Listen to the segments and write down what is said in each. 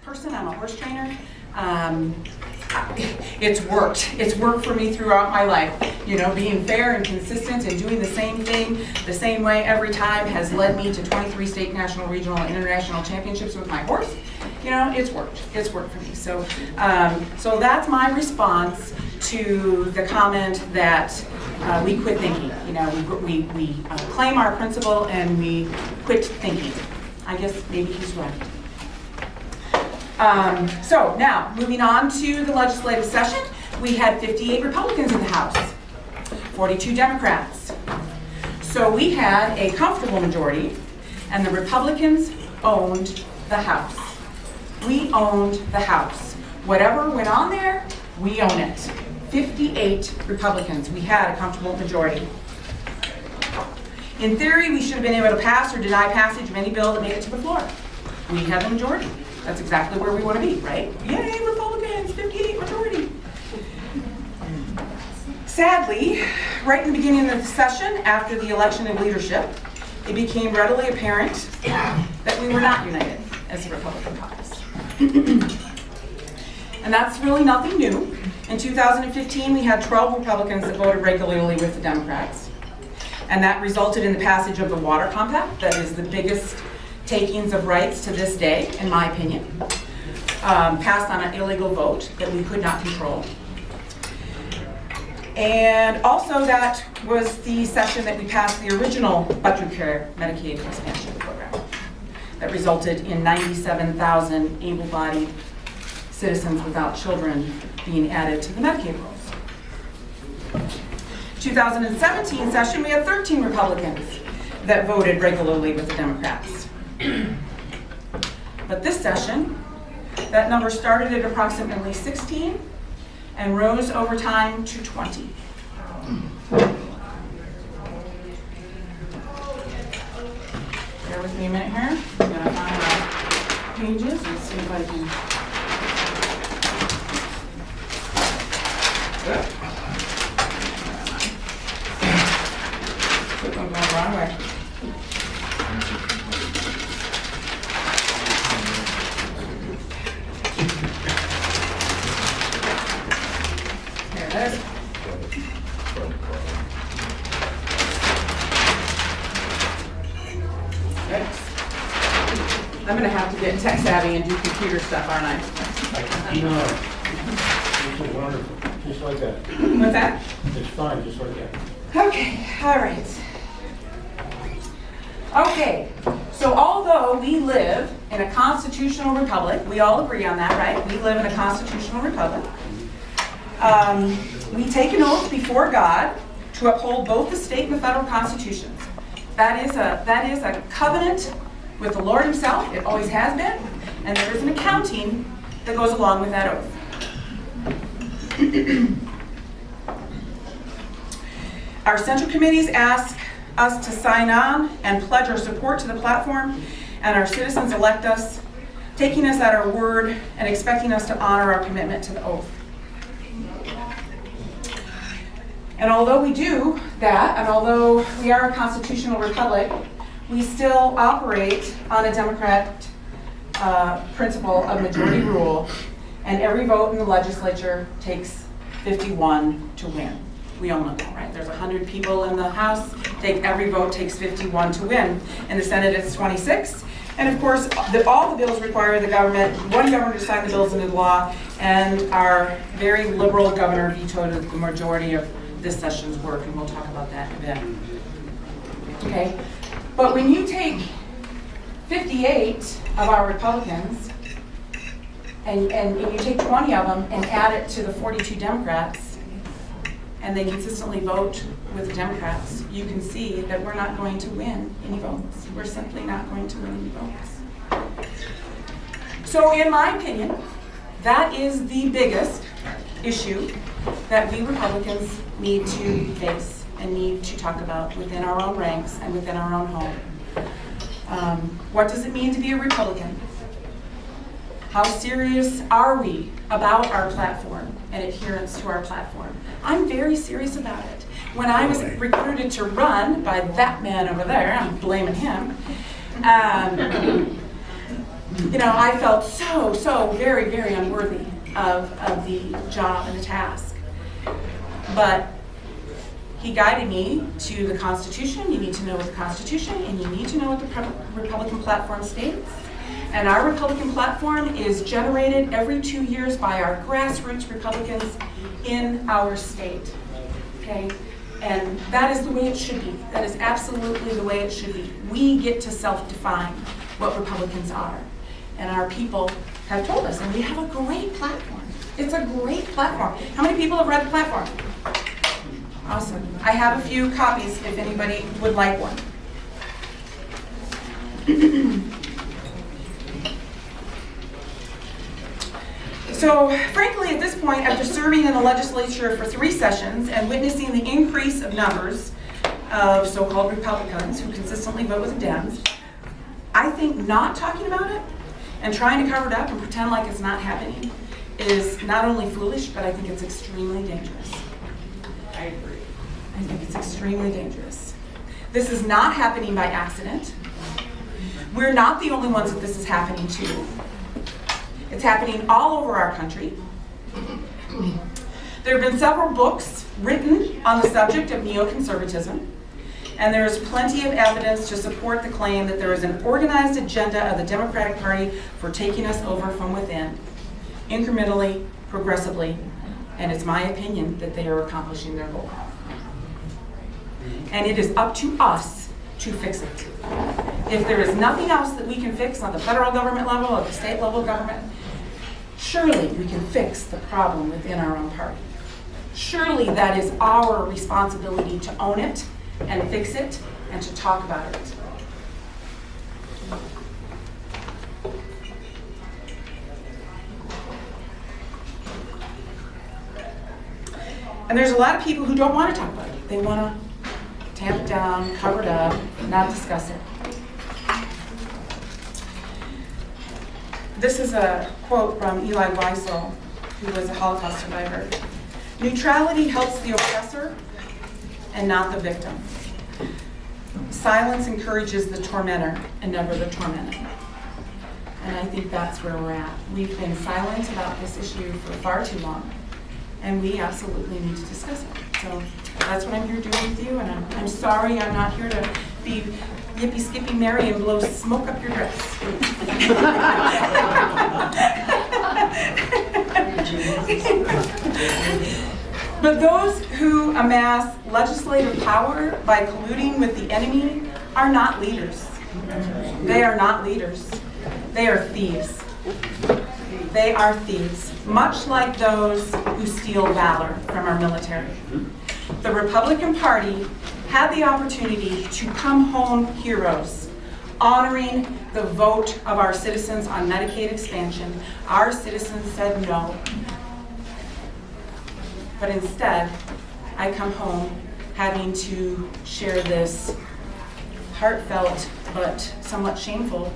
person. I'm a horse trainer. It's worked. It's worked for me throughout my life. You know, being fair and consistent and doing the same thing the same way every time has led me to 23 state, national, regional, and international championships with my horse. You know, it's worked. It's worked for me. So, so that's my response to the comment that we quit thinking. You know, we claim our principle and we quit thinking. I guess maybe he's right. So now, moving on to the legislative session, we had 58 Republicans in the House, 42 Democrats. So we had a comfortable majority, and the Republicans owned the House. We owned the House. Whatever went on there, we own it. 58 Republicans. We had a comfortable majority. In theory, we should have been able to pass or deny passage of any bill that made it to the floor. We had the majority. That's exactly where we want to be, right? Yay, Republicans, 58 majority. Sadly, right in the beginning of the session, after the election of leadership, it became readily apparent that we were not united as the Republican caucus. And that's really nothing new. In 2015, we had 12 Republicans that voted regularly with the Democrats. And that resulted in the passage of the Water Compact, that is the biggest takings of rights to this day, in my opinion, passed on an illegal vote that we could not control. And also that was the session that we passed the original Budget Care Medicaid expansion program that resulted in 97,000 able-bodied citizens without children being added to the Medicaid rolls. 2017 session, we had 13 Republicans that voted regularly with the Democrats. But this session, that number started at approximately 16 and rose over time to 20. Bear with me a minute here. I'm going to find my pages and see if I can. I'm going the wrong way. I'm going to have to get tech savvy and do computer stuff, aren't I? No, this is wonderful, just like that. What's that? It's fine, just like that. Okay, all right. Okay, so although we live in a constitutional republic, we all agree on that, right? We live in a constitutional republic. We take an oath before God to uphold both the state and the federal constitutions. That is a covenant with the Lord himself. It always has been. And there is an accounting that goes along with that oath. Our central committees ask us to sign on and pledge our support to the platform, and our citizens elect us, taking us at our word and expecting us to honor our commitment to the oath. And although we do that, and although we are a constitutional republic, we still operate on a Democrat principle of majority rule, and every vote in the legislature takes 51 to win. We all know that, right? There's 100 people in the House. Every vote takes 51 to win. In the Senate, it's 26. And of course, all the bills require the one governor to sign the bills into law, and our very liberal governor vetoed the majority of this session's work, and we'll talk about that in a bit. Okay, but when you take 58 of our Republicans and you take 20 of them and add it to the 42 Democrats, and they consistently vote with the Democrats, you can see that we're not going to win any votes. We're simply not going to win any votes. So in my opinion, that is the biggest issue that we Republicans need to face and need to talk about within our own ranks and within our own home. What does it mean to be a Republican? How serious are we about our platform and adherence to our platform? I'm very serious about it. When I was recruited to run by that man over there, I'm blaming him, you know, I felt so very, very unworthy of the job and the task. But he guided me to the Constitution. You need to know what the Constitution, and you need to know what the Republican platform states. And our Republican platform is generated every 2 years by our grassroots Republicans in our state, okay? And that is the way it should be. That is absolutely the way it should be. We get to self-define what Republicans are. And our people have told us, and we have a great platform. It's a great platform. How many people have read the platform? Awesome. I have a few copies if anybody would like one. So, frankly, at this point, after serving in the legislature for 3 sessions and witnessing the increase of numbers of so-called Republicans who consistently vote with the Dems, I think not talking about it and trying to cover it up and pretend like it's not happening is not only foolish, but I think it's extremely dangerous. I agree. I think it's extremely dangerous. This is not happening by accident. We're not the only ones that this is happening to. It's happening all over our country. There have been several books written on the subject of neoconservatism, and there is plenty of evidence to support the claim that there is an organized agenda of the Democratic Party for taking us over from within, incrementally, progressively, and it's my opinion that they are accomplishing their goal. And it is up to us to fix it. If there is nothing else that we can fix on the federal government level or the state level government, surely we can fix the problem within our own party. Surely that is our responsibility to own it and fix it and to talk about it. And there's a lot of people who don't want to talk about it. They want to tamp it down, cover it up, not discuss it. This is a quote from Eli Wiesel, who was a Holocaust survivor. Neutrality helps the oppressor and not the victim. Silence encourages the tormentor and never the tormented. And I think that's where we're at. We've been silent about this issue for far too long, and we absolutely need to discuss it. So that's what I'm here doing with you, and I'm sorry I'm not here to be yippee skippy Mary and blow smoke up your dress. But those who amass legislative power by colluding with the enemy are not leaders. They are not leaders. They are thieves. They are thieves, much like those who steal valor from our military. The Republican Party had the opportunity to come home heroes, honoring the vote of our citizens on Medicaid expansion. Our citizens said no. But instead, I come home having to share this heartfelt but somewhat shameful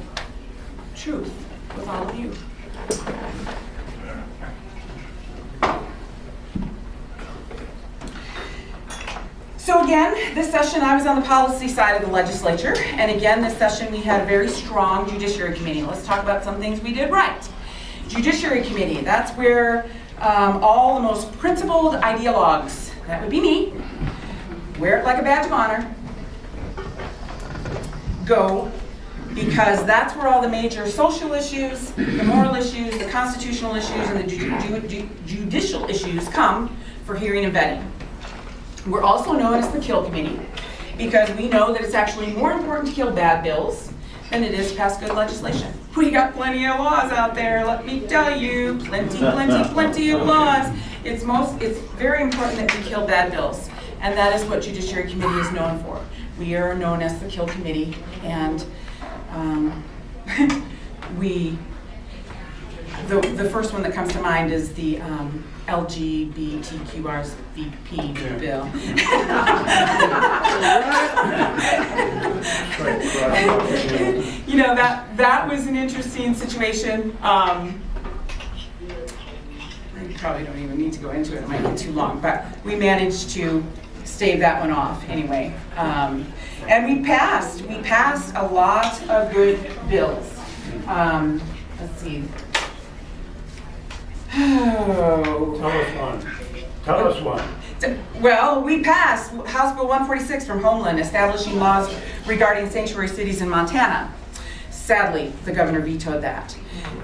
truth with all of you. So again, this session I was on the policy side of the legislature, and again this session we had a very strong Judiciary Committee. Let's talk about some things we did right. Judiciary Committee, that's where all the most principled ideologues, that would be me, wear it like a badge of honor, go, because that's where all the major social issues, the moral issues, the constitutional issues, and the judicial issues come for hearing and vetting. We're also known as the Kill Committee because we know that it's actually more important to kill bad bills than it is to pass good legislation. We got plenty of laws out there, let me tell you, plenty of laws. It's very important that we kill bad bills, and that is what Judiciary Committee is known for. We are known as the Kill Committee, and the first one that comes to mind is the LGBTQRSVP bill. You know, that was an interesting situation. I probably don't even need to go into it, it might get too long, but we managed to stave that one off anyway. And we passed a lot of good bills. Let's see. Oh. Tell us one. Well, we passed House Bill 146 from Homeland, establishing laws regarding sanctuary cities in Montana. Sadly, the governor vetoed that.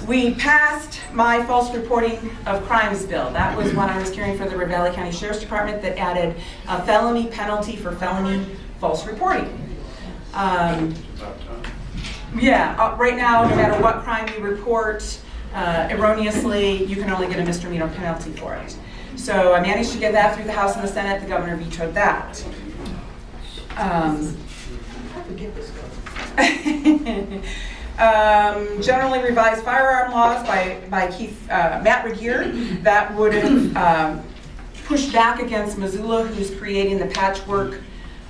We passed my false reporting of crimes bill. That was when I was caring for the Ravalli County Sheriff's Department that added a felony penalty for felony false reporting. Right now, no matter what crime you report erroneously, you can only get a misdemeanor penalty for it. So I managed to get that through the House and the Senate. The governor vetoed that. Generally revised firearm laws by Matt Regier that would have pushed back against Missoula, who's creating the patchwork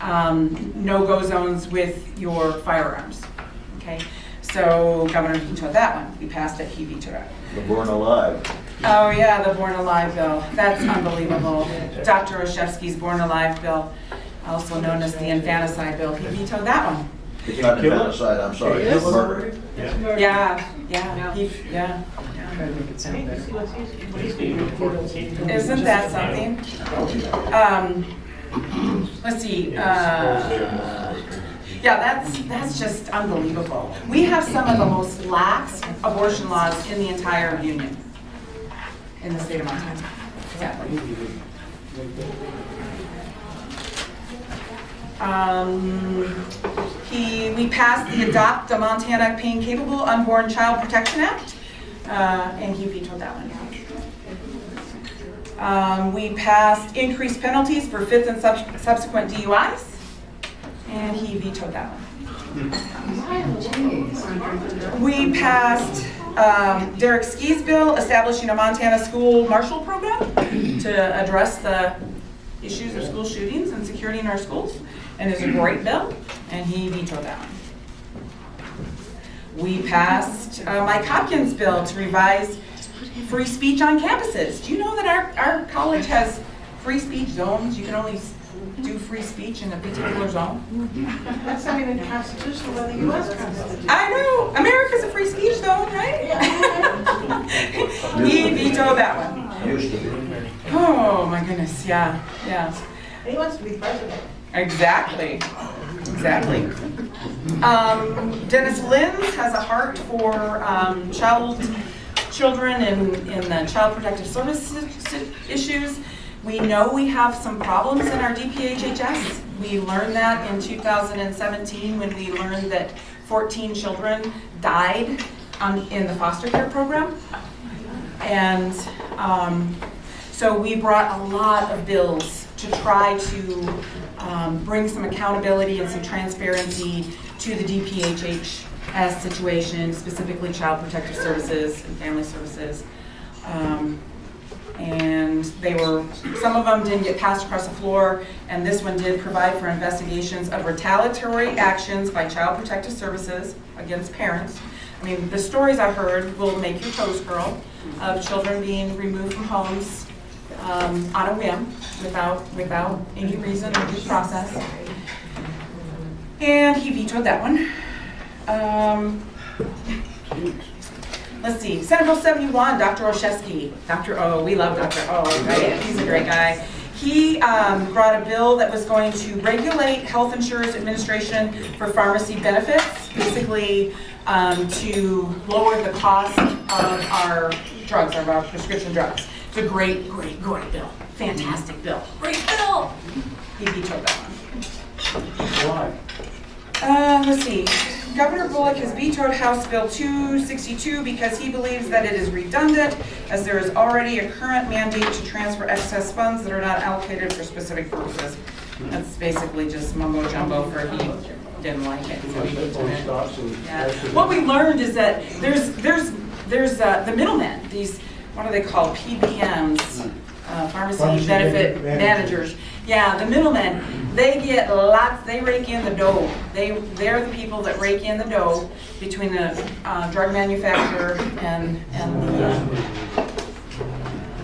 no-go zones with your firearms. Okay, so governor vetoed that one. We passed it, he vetoed it. The Born Alive. Oh yeah, the Born Alive bill. That's unbelievable. Dr. Oshevsky's Born Alive bill, also known as the infanticide bill. He vetoed that one. It's not infanticide, I'm sorry, it's murder. Yeah. Isn't that something? Let's see. That's just unbelievable. We have some of the most lax abortion laws in the entire union, in the state of Montana. Exactly. We passed the Adopt a Montana Pain Capable Unborn Child Protection Act, and he vetoed that one. We passed increased penalties for fifth and subsequent DUIs, and he vetoed that one. We passed Derek Ski's bill establishing a Montana school marshal program to address the issues of school shootings and security in our schools, and it's a great bill, and he vetoed that one. We passed Mike Hopkins' bill to revise free speech on campuses. Do you know that our college has free speech zones? You can only do free speech in a particular zone. That's not even constitutional in the U.S. Constitution. I know. America's a free speech zone, right? He vetoed that one. Used to be. Oh my goodness, yeah. He wants to be president. Exactly. Dennis Lins has a heart for children in the child protective services issues. We know we have some problems in our DPHHS. We learned that in 2017 when we learned that 14 children died in the foster care program. And so we brought a lot of bills to try to bring some accountability and some transparency to the DPHHS situation, specifically child protective services and family services. And some of them didn't get passed across the floor, and this one did provide for investigations of retaliatory actions by child protective services against parents. I mean, the stories I heard will make your toes curl, of children being removed from homes on a whim, without any reason or due process. And he vetoed that one. Let's see, Senate Bill 71, Dr. Oshevsky. Dr. O, we love Dr. O, right? He's a great guy. He brought a bill that was going to regulate health insurance administration for pharmacy benefits, basically to lower the cost of our drugs, of our prescription drugs. It's a great bill. Fantastic bill. Great bill! He vetoed that one. Why? Let's see. Governor Bullock has vetoed House Bill 262 because he believes that it is redundant, as there is already a current mandate to transfer excess funds that are not allocated for specific purposes. That's basically just mumbo jumbo for he didn't like it. So he vetoed it. Yeah. What we learned is that there's the middlemen. These, what are they called? PBMs, pharmacy benefit managers. Yeah, the middlemen, they get lots, they rake in the dough. They're the people that rake in the dough between the drug manufacturer and the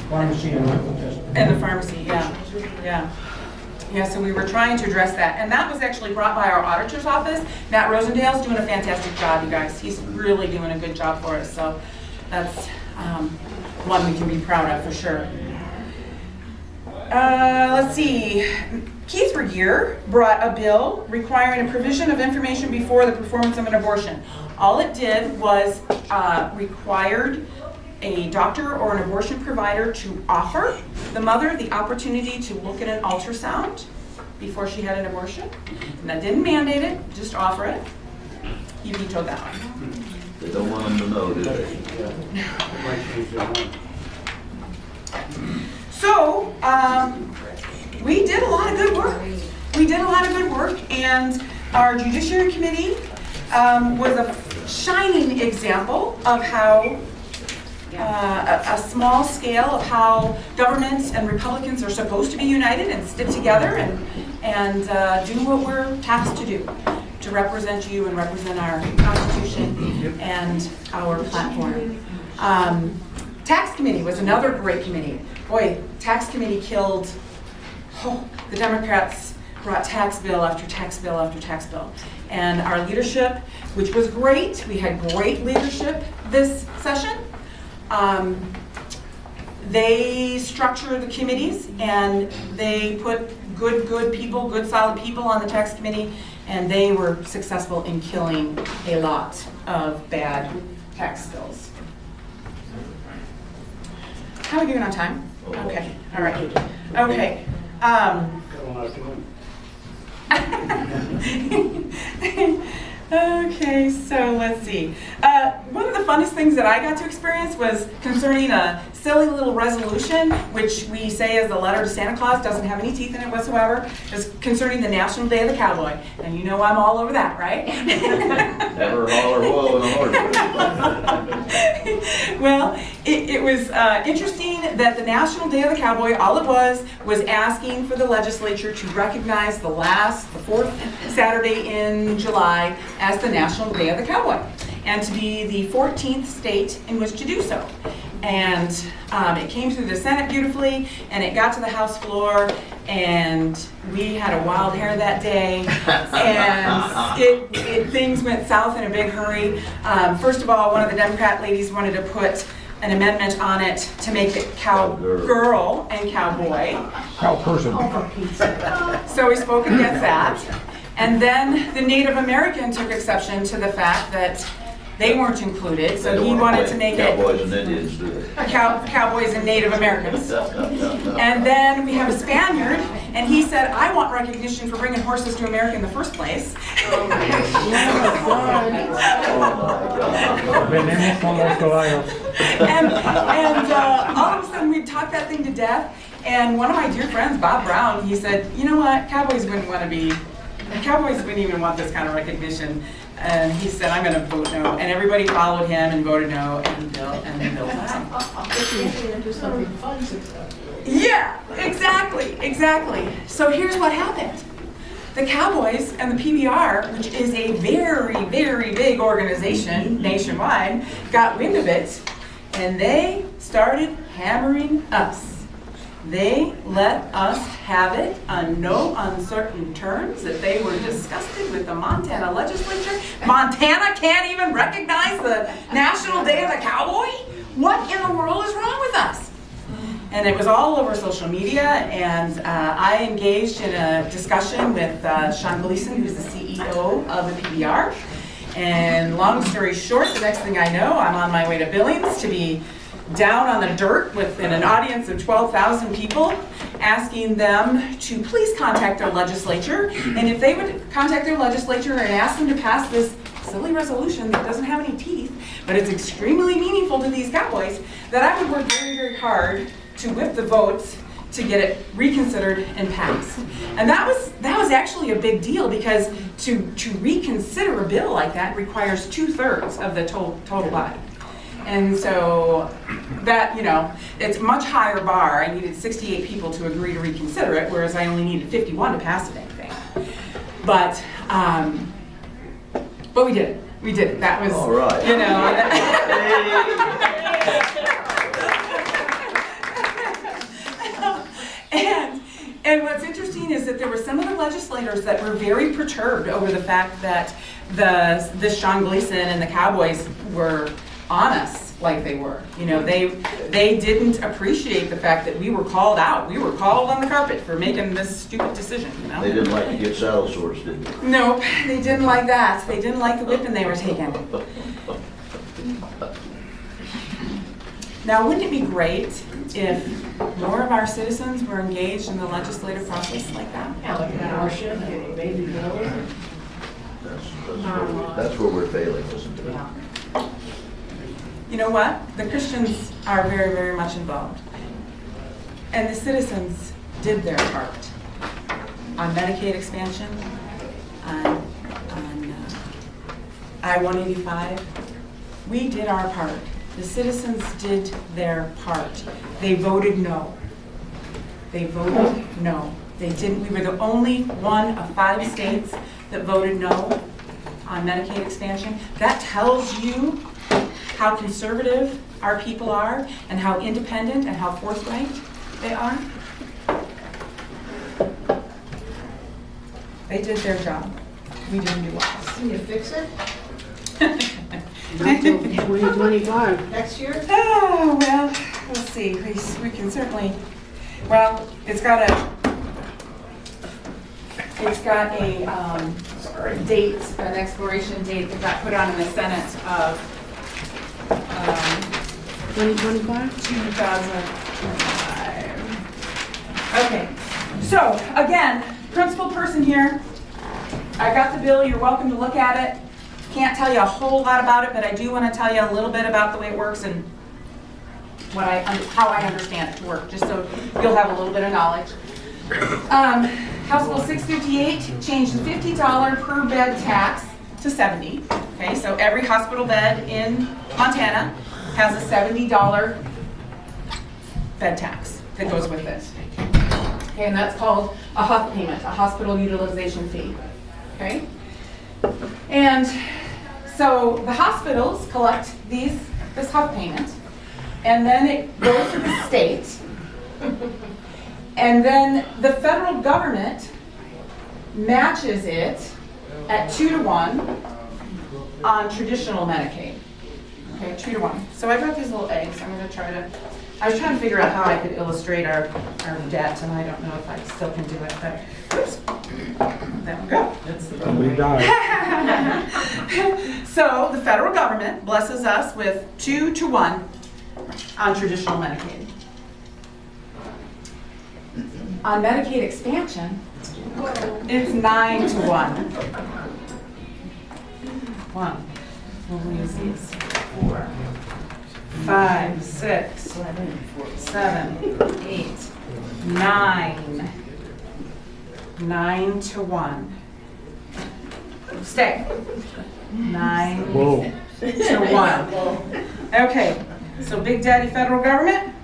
Pharmacy and medical test. pharmacy, yeah. Yeah, so we were trying to address that, and that was actually brought by our auditor's office. Matt Rosendale's doing a fantastic job, you guys. He's really doing a good job for us, so that's one we can be proud of for sure. Let's see. Keith Regier brought a bill requiring a provision of information before the performance of an abortion. All it did was required a doctor or an abortion provider to offer the mother the opportunity to look at an ultrasound before she had an abortion. And that didn't mandate it, just offer it. He vetoed that one. They don't want them to know, do they? Might change their mind. So, we did a lot of good work. We did a lot of good work, and our Judiciary Committee was a shining example of how a small scale of how governments and Republicans are supposed to be united and stick together and do what we're tasked to do, to represent you and represent our Constitution and our platform. Tax Committee was another great committee. Boy, Tax Committee killed, the Democrats brought tax bill after tax bill after tax bill. And our leadership, which was great, we had great leadership this session. They structure the committees and they put good people, good solid people on the tax committee, and they were successful in killing a lot of bad tax bills. How are we doing on time? Okay, all right. Okay. Got one out to win. Okay, so let's see. One of the funnest things that I got to experience was concerning a silly little resolution, which we say is the letter to Santa Claus, doesn't have any teeth in it whatsoever. It's concerning the National Day of the Cowboy. And you know I'm all over that, right? Never holler whoa in a horse. Well, it was interesting that the National Day of the Cowboy, all it was asking for the legislature to recognize the fourth Saturday in July as the National Day of the Cowboy, and to be the 14th state in which to do so. And it came through the Senate beautifully, and it got to the House floor, and we had a wild hair that day, and things went south in a big hurry. First of all, one of the Democrat ladies wanted to put an amendment on it to make it cowgirl and cowboy. Cow person. So we spoke against that. And then the Native American took exception to the fact that they weren't included, so he wanted to make it Cowboys and Indians do it. Cowboys and Native Americans. And then we have a Spaniard, and he said, I want recognition for bringing horses to America in the first place. Oh my God. And all of a sudden we talked that thing to death, and one of my dear friends, Bob Brown, he said, you know what, Cowboys wouldn't even want this kind of recognition. And he said, I'm going to vote no. And everybody followed him and voted no, and the bill passed. Yeah, exactly. So here's what happened. The Cowboys and the PBR, which is a very, very big organization nationwide, got wind of it, and they started hammering us. They let us have it on no uncertain terms, that they were disgusted with the Montana legislature. Montana can't even recognize the National Day of the Cowboy? What in the world is wrong with us? And it was all over social media, and I engaged in a discussion with Sean Gleason, who's the CEO of the PBR. And long story short, the next thing I know, I'm on my way to Billings to be down on the dirt in an audience of 12,000 people, asking them to please contact their legislature. And if they would contact their legislature and ask them to pass this silly resolution that doesn't have any teeth, but it's extremely meaningful to these cowboys, that I would work very, very hard to whip the votes to get it reconsidered and passed. And that was actually a big deal, because to reconsider a bill like that requires 2/3 of the total body. And so that, it's a much higher bar. I needed 68 people to agree to reconsider it, whereas I only needed 51 to pass it, I think. But we did it. We did it. That was, all right. And what's interesting is that there were some of the legislators that were very perturbed over the fact that this Sean Gleason and the Cowboys were on us like they were. You know, they didn't appreciate the fact that we were called out. We were called on the carpet for making this stupid decision, you know? They didn't like to get saddle sores, did they? Nope, they didn't like that. They didn't like the whipping they were taking. Now, wouldn't it be great if more of our citizens were engaged in the legislative process like that? Yeah, like abortion and baby bills. That's where we're failing, isn't it? Yeah. You know what? The Christians are very, very much involved. And the citizens did their part on Medicaid expansion, on I-185. We did our part. The citizens did their part. They voted no. They voted no. They didn't. We were the only one of 5 states that voted no on Medicaid expansion. That tells you how conservative our people are and how independent and how forthright they are. They did their job. We didn't do ours. Can you fix it Until 2025. next year? Oh, well, let's see. We can certainly, well, it's got a date, an expiration date that got put on in the Senate of 2025? 2025. Okay, so again, principal person here. I got the bill, you're welcome to look at it. Can't tell you a whole lot about it, but I do want to tell you a little bit about the way it works and how I understand it to work, just so you'll have a little bit of knowledge. House Bill 658 changed the $50 per bed tax to $70. Okay, so every hospital bed in Montana has a $70 bed tax that goes with it. Okay, and that's called a HUF payment, a hospital utilization fee. Okay, and so the hospitals collect this HUF payment, and then it goes to the state, and then the federal government matches it at 2-to-1 on traditional Medicaid. Okay, 2-to-1. So I got these little eggs. I was trying to figure out how I could illustrate our debt, and I don't know if I still can do it, but oops. There we go. We died. So the federal government blesses us with 2-to-1 on traditional Medicaid. On Medicaid expansion, it's 9-to-1. We'll use these. 4, 5, 6, 7, 8, 9. 9-to-1. Stay. 9 Whoa. to 1. Okay, so Big Daddy federal government,